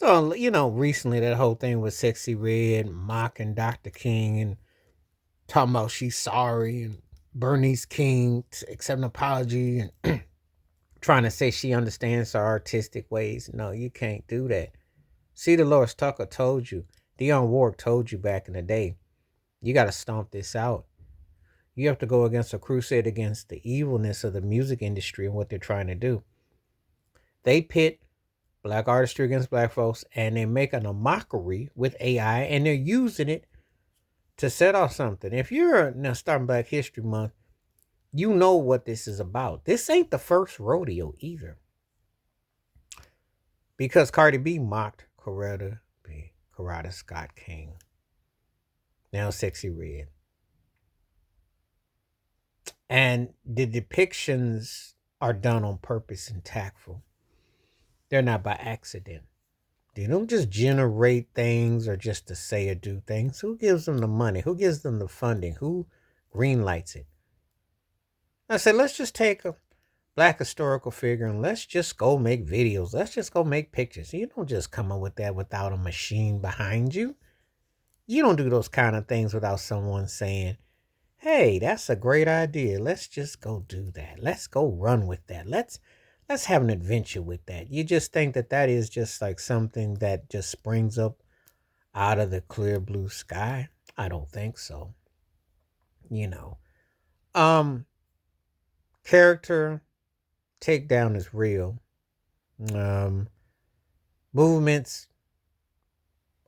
So, recently that whole thing with Sexy Red mocking Dr. King and talking about she's sorry and Bernice King accepting an apology and trying to say she understands her artistic ways. No, you can't do that. See, Delores Tucker told you, Dionne Warwick told you back in the day, you got to stomp this out. You have to go against a crusade against the evilness of the music industry and what they're trying to do. They pit black artistry against black folks and they're making a mockery with AI and they're using it to set off something. If you're now starting Black History Month, you know what this is about. This ain't the first rodeo either. Because Cardi B mocked Coretta Scott King. Now Sexy Red. And the depictions are done on purpose and tactful. They're not by accident. They don't just generate things or just to say or do things. Who gives them the money? Who gives them the funding? Who greenlights it? I said, let's just take a black historical figure and let's just go make videos. Let's just go make pictures. You don't just come up with that without a machine behind you. You don't do those kind of things without someone saying, hey, that's a great idea. Let's just go do that. Let's go run with that. Let's have an adventure with that. You just think that that is just like something that just springs up out of the clear blue sky? I don't think so. You know. Um Character takedown is real. Um Movements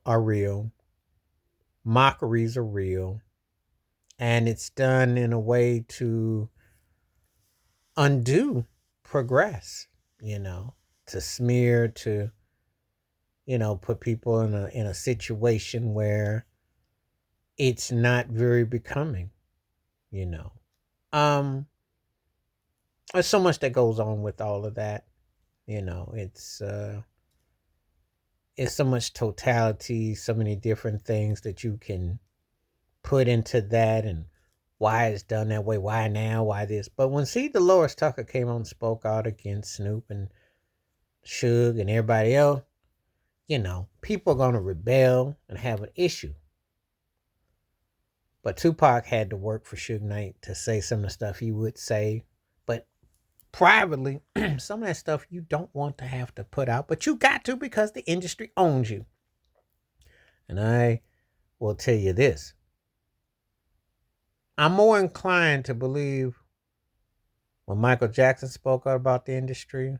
are real. Mockeries are real. And it's done in a way to undo progress, to smear, to, put people in a situation where it's not very becoming, you know. Um there's so much that goes on with all of that, it's so much totality, so many different things that you can put into that and why it's done that way, why now, why this. But when C. Delores Tucker came on and spoke out against Snoop and Suge and everybody else, people are going to rebel and have an issue. But Tupac had to work for Suge Knight to say some of the stuff he would say. But privately, some of that stuff you don't want to have to put out, but you got to because the industry owns you. And I will tell you this. I'm more inclined to believe when Michael Jackson spoke out about the industry,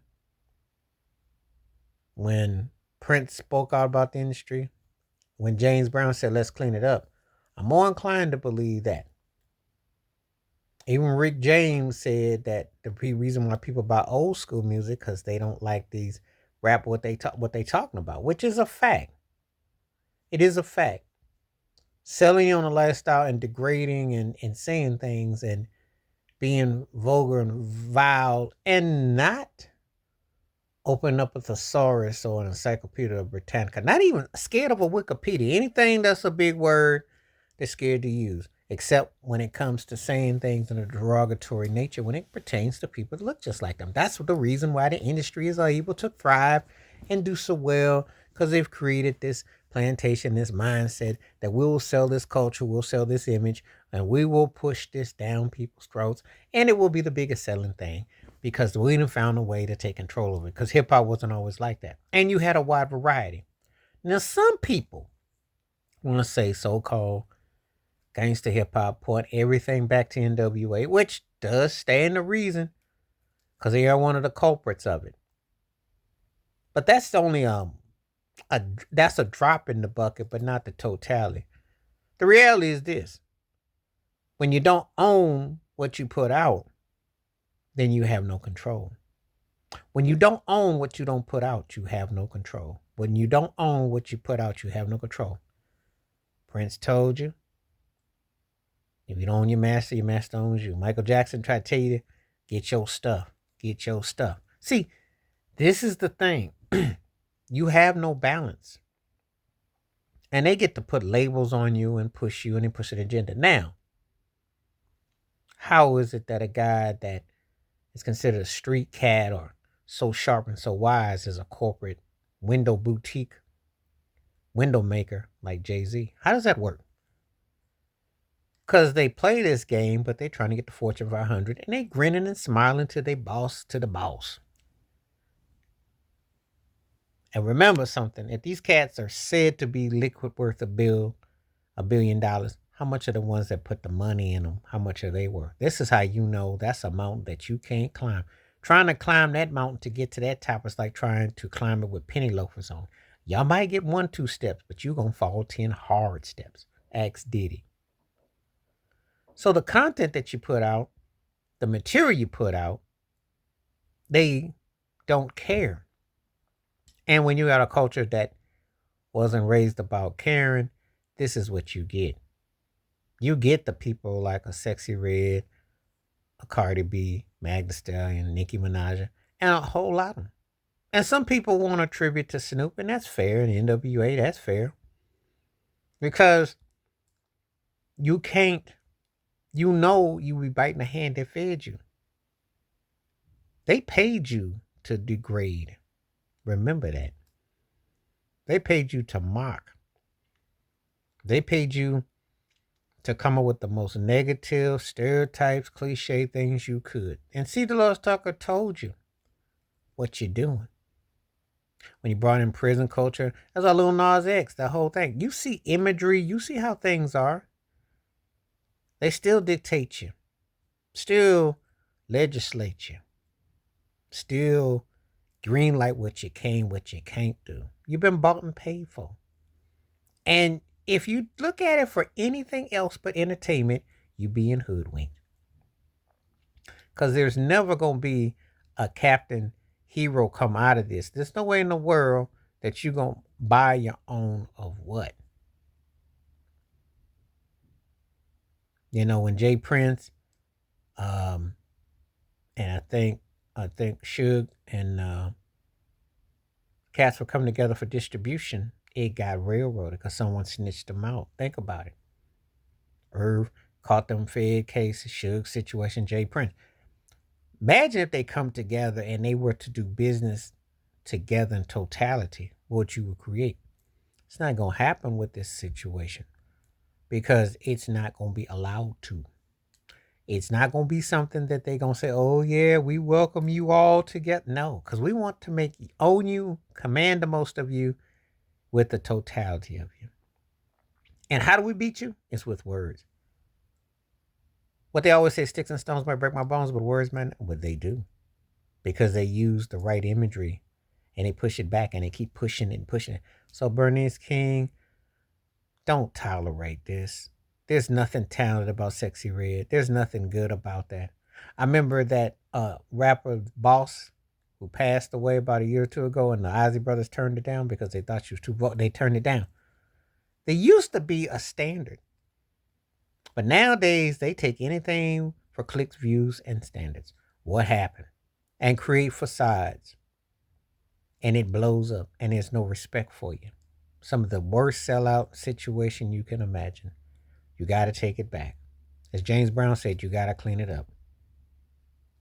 when Prince spoke out about the industry, when James Brown said, let's clean it up. I'm more inclined to believe that. Even Rick James said that the reason why people buy old school music because they don't like these rap what they talking about, which is a fact. It is a fact. Selling you on a lifestyle and degrading and saying things and being vulgar and vile and not open up a thesaurus or an encyclopedia Britannica. Not even scared of a Wikipedia. Anything that's a big word, they're scared to use. Except when it comes to saying things in a derogatory nature when it pertains to people that look just like them. That's the reason why the industry is able to thrive and do so well, because they've created this plantation, this mindset that we will sell this culture, we'll sell this image, and we will push this down people's throats, and it will be the biggest selling thing because we done found a way to take control of it, because hip-hop wasn't always like that. And you had a wide variety. Now, some people want to say so-called gangster hip-hop point everything back to NWA, which does stand to reason because they are one of the culprits of it. But that's only that's a drop in the bucket, but not the totality. The reality is this: when you don't own what you put out, then you have no control. When you don't own what you don't put out, you have no control. When you don't own what you put out, you have no control. Prince told you, if you don't own your master owns you. Michael Jackson tried to tell you, get your stuff. Get your stuff. See, this is the thing. You have no balance. And they get to put labels on you and push you and then push an agenda. Now, how is it that a guy that is considered a street cat or so sharp and so wise is a corporate window boutique window maker like Jay-Z. How does that work? Because they play this game, but they're trying to get the Fortune 500 and they grinning and smiling to their boss, to the boss. And remember something, if these cats are said to be liquid worth $1 billion, how much are the ones that put the money in them? How much are they worth? This is how you know that's a mountain that you can't climb. Trying to climb that mountain to get to that top is like trying to climb it with penny loafers on. Y'all might get 1-2 steps, but you're going to fall 10 hard steps. Ask Diddy. So the content that you put out, the material you put out, they don't care. And when you got a culture that wasn't raised about caring, this is what you get. You get the people like a Sexyy Red, a Cardi B, Meg Thee Stallion, Nicki Minaj, and a whole lot of them. And some people want to attribute to Snoop, and that's fair. And NWA, that's fair. Because you can't, you be biting the hand that fed you. They paid you to degrade. Remember that. They paid you to mock. They paid you to come up with the most negative, stereotypes, cliche things you could. And see, Delores Tucker told you what you're doing. When you brought in prison culture, that's our Lil Nas X, the whole thing. You see imagery, you see how things are. They still dictate you, still legislate you, still greenlight what you can, what you can't do. You've been bought and paid for. And if you look at it for anything else but entertainment, you being hoodwinked. Because there's never going to be a captain hero come out of this. There's no way in the world that you're going to buy your own of what? You know, when Jay Prince, and I think Suge and cats were coming together for distribution, it got railroaded because someone snitched them out. Think about it. Irv caught them Fed cases, Suge situation, Jay Prince. Imagine if they come together and they were to do business together in totality, what you would create. It's not going to happen with this situation because it's not going to be allowed to. It's not going to be something that they're going to say, oh, yeah, we welcome you all together. No, because we want to own you, command the most of you with the totality of you. And how do we beat you? It's with words. What they always say, sticks and stones might break my bones, but words, man, what they do. Because they use the right imagery and they push it back and they keep pushing it and pushing it. So Bernice King, don't tolerate this. There's nothing talented about Sexyy Red. There's nothing good about that. I remember that rapper Boss who passed away about a year or two ago and the Ozzy brothers turned it down because they thought she was too vocal. They turned it down. There used to be a standard. But nowadays, they take anything for clicks, views, and standards. What happened? And create facades. And it blows up. And there's no respect for you. Some of the worst sellout situation you can imagine. You got to take it back. As James Brown said, you got to clean it up.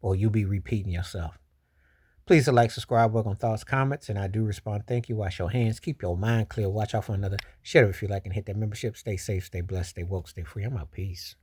Or you'll be repeating yourself. Please like, subscribe, welcome thoughts, comments, and I do respond. Thank you. Wash your hands. Keep your mind clear. Watch out for another. Share it if you like and hit that membership. Stay safe, stay blessed, stay woke, stay free. I'm out. Peace.